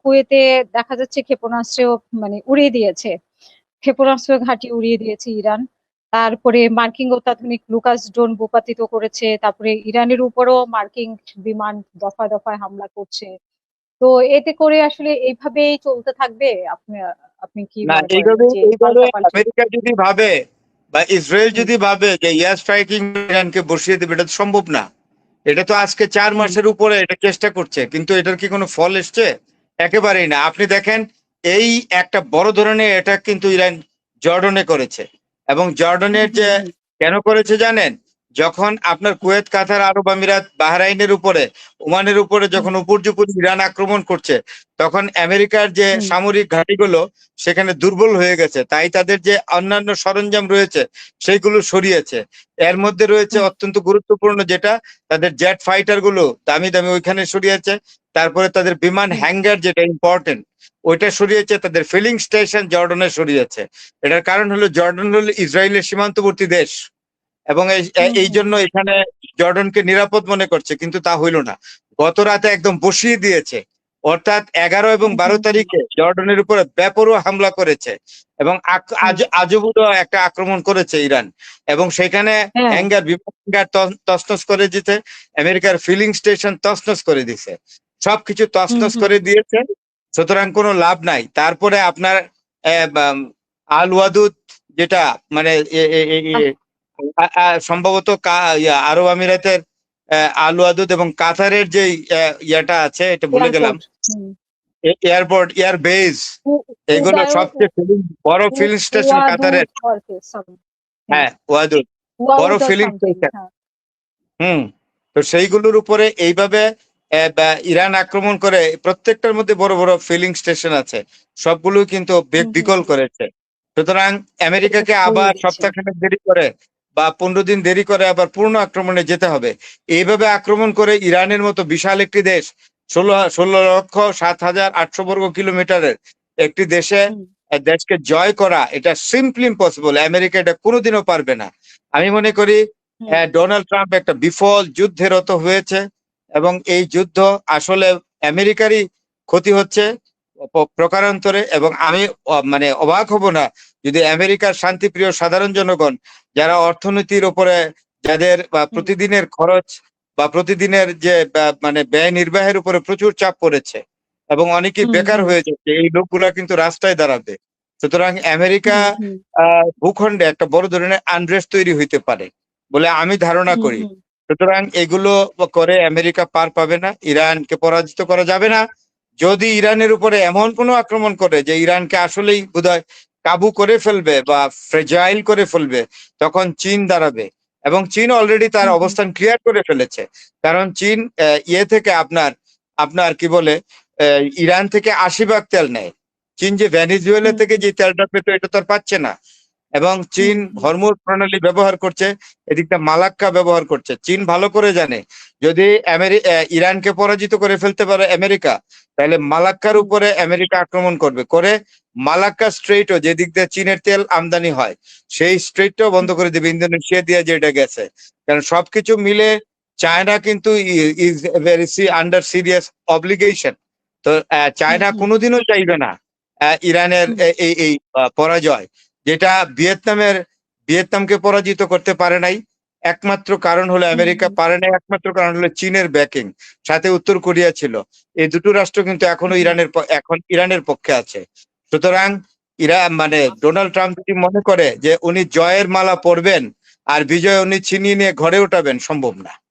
কুয়েতে দেখা যাচ্ছে ক্ষেপণাস্ত্রেও মানে উড়িয়ে দিয়েছে। ক্ষেপণাস্ত্র ঘাঁটি উড়িয়ে দিয়েছে ইরান। তারপরে মার্কিন অত্যাধুনিক লুকাস ড্রোন ভূপাতিত করেছে। তারপরে ইরানের উপরও মার্কিন বিমান দফায় দফায় হামলা করছে। তো এতে করে আসলে এইভাবেই চলতে থাকবে? আপনি আপনি কি না, মনে করেন এইভাবে যে এইভাবে পাল্টাপাল্টি? আমেরিকা যদি ভাবে বা ইসরায়েল হুম যদি ভাবে যে এয়ার স্ট্রাইকিং ইরানকে বসিয়ে দেবে, এটা তো সম্ভব না। এটা তো আজকে 4 হুম মাসের উপরে এটা চেষ্টা করছে, কিন্তু এটার কি কোনো ফল এসছে? একেবারেই না। আপনি দেখেন, এই একটা বড় ধরনের এটা কিন্তু ইরান জর্ডনে করেছে। এবং হুম জর্ডনের হুম যে হুম কেন করেছে জানেন? যখন আপনার কুয়েত, কাতার, আরব আমিরাত, বাহরাইনের উপরে, ওমানের উপরে হুম যখন উপর্যুপরি ইরান আক্রমণ করছে, তখন আমেরিকার যে হুম সামরিক ঘাঁটিগুলো সেখানে দুর্বল হয়ে গেছে, তাই তাদের যে অন্যান্য সরঞ্জাম রয়েছে সেইগুলো সরিয়েছে। এর মধ্যে রয়েছে হুম অত্যন্ত গুরুত্বপূর্ণ যেটা, তাদের জেট ফাইটার গুলো দামি দামি ওইখানে সরিয়েছে। তারপরে তাদের বিমান হুম হ্যাঙ্গার যেটা ইম্পর্টেন্ট ওইটা সরিয়েছে, তাদের ফিলিং স্টেশন জর্ডনে সরিয়েছে। এটার কারণ হলো জর্ডন হলো ইসরায়েলের সীমান্তবর্তী দেশ, এবং এই হুম এই হুম জন্য এখানে জর্ডনকে নিরাপদ মনে করছে, কিন্তু তা হইল না। গত রাতে একদম বসিয়ে দিয়েছে। অর্থাৎ 11 এবং হুম 12 হুম হুম তারিখে জর্ডনের উপরে বেপরোয়া হামলা করেছে, এবং হুম। আজ আজবুতো একটা আক্রমণ করেছে ইরান। এবং সেখানে হ্যাঁ। বিমান হ্যাঙ্গার তছনছ করে দিতে, আমেরিকার ফিলিং স্টেশন তছনছ করে দিছে, সবকিছু হুম তছনছ হুম করে দিয়েছে। সুতরাং কোনো লাভ নাই। তারপরে আপনার আল ওয়াদুদ, যেটা মানে আহ, সম্ভবত আরব আমিরাতের আল ওয়াদুদ এবং কাতারের যে ইয়াটা আছে, এটা ভুলে গেলাম, এয়ারপোর্ট। হুম। এয়ারপোর্ট, এয়ার বেস, এগুলো উদয় সবচেয়ে বড় ফিলিং স্টেশন ওয়াদুদ কাতারের। হ্যাঁ, হ্যাঁ, ওয়াদুদ বড় ওয়াদুদ ফিলিং সামথিং। স্টেশন। হ্যাঁ। হুম। তো সেইগুলোর উপরে এইভাবে ইরান আক্রমণ করে, প্রত্যেকটার মধ্যে বড় বড় ফিলিং স্টেশন আছে, সবগুলো কিন্তু হুম হুম বিকল হুম। করেছে। সুতরাং এটা আমেরিকাকে আবার সরিয়ে দিচ্ছে। সপ্তাহখানেক দেরি করে বা 15 দিন দেরি করে আবার পূর্ণ আক্রমণে যেতে হবে। এইভাবে আক্রমণ করে ইরানের মতো বিশাল একটি দেশ, 16,07,800 বর্গ কিলোমিটারের একটি হুম দেশকে জয় করা, এটা সিম্পলি ইম্পসিবল। আমেরিকা এটা কোনোদিনও পারবে না। আমি মনে করি হুম ডোনাল্ড ট্রাম্প একটা বিফল যুদ্ধে রত হয়েছে, এবং এই যুদ্ধ আসলে আমেরিকারই ক্ষতি হচ্ছে প্রকারান্তরে। এবং আমি মানে অবাক হব না যদি আমেরিকার শান্তিপ্রিয় সাধারণ জনগণ, যারা অর্থনীতির উপরে, যাদের হুম প্রতিদিনের খরচ বা প্রতিদিনের যে মানে ব্যয় নির্বাহের উপরে প্রচুর চাপ পড়েছে, এবং অনেকেই হুম বেকার হুম হয়ে যাচ্ছে, এই লোকগুলা কিন্তু রাস্তায় দাঁড়াবে। সুতরাং আমেরিকা হুম হুম ভূখণ্ডে একটা বড় ধরনের আনরেস্ট তৈরি হইতে পারে বলে আমি ধারণা হুম করি। হুম সুতরাং এগুলো করে আমেরিকা পার পাবে না, ইরানকে পরাজিত করা যাবে না। যদি ইরানের উপরে এমন কোনো আক্রমণ করে যে ইরানকে আসলেই বোধহয় কাবু করে ফেলবে বা ফ্রেজাইল করে ফেলবে, তখন চীন দাঁড়াবে। এবং চীন অলরেডি তার হুম হুম অবস্থান ক্লিয়ার করে ফেলেছে। কারণ চীন ইয়ে থেকে আপনার আপনার কি বলে ইরান থেকে 80 ভাগ তেল নেয়। চীন যে ভেনিজুয়েলা হুম থেকে হুম যে তেলটা পেত, এটা তো আর পাচ্ছে না। এবং চীন হুম হুম হরমুজ প্রণালী ব্যবহার করছে, এদিকটা মালাক্কা ব্যবহার করছে। চীন ভালো করে জানে, যদি ইরানকে পরাজিত করে ফেলতে পারে আমেরিকা, তাহলে মালাক্কার হুম উপরে আমেরিকা আক্রমণ করবে, করে মালাক্কা স্ট্রেইটও যেদিক দিয়ে চীনের তেল আমদানি হয়, সেই স্ট্রেইটটাও বন্ধ হুম করে দেবে, ইন্দোনেশিয়া দিয়ে যেটা গেছে। কারণ সবকিছু মিলে চায়না কিন্তু is very under serious obligation. তো হুম চায়না হুম কোনোদিনও চাইবে না ইরানের হুম এই পরাজয়, যেটা ভিয়েতনামকে পরাজিত করতে পারে নাই। একমাত্র কারণ হলো হুম আমেরিকা হুম পারে নাই, একমাত্র কারণ হলো চীনের ব্যাকিং, সাথে উত্তর কোরিয়া ছিল। এই দুটো রাষ্ট্র কিন্তু এখনো হুম এখন ইরানের পক্ষে আছে। সুতরাং ইরান মানে ডোনাল্ড ট্রাম্প যদি মনে করে যে উনি জয়ের মালা পরবেন আর বিজয় উনি ছিনিয়ে নিয়ে ঘরে উঠাবেন, সম্ভব না।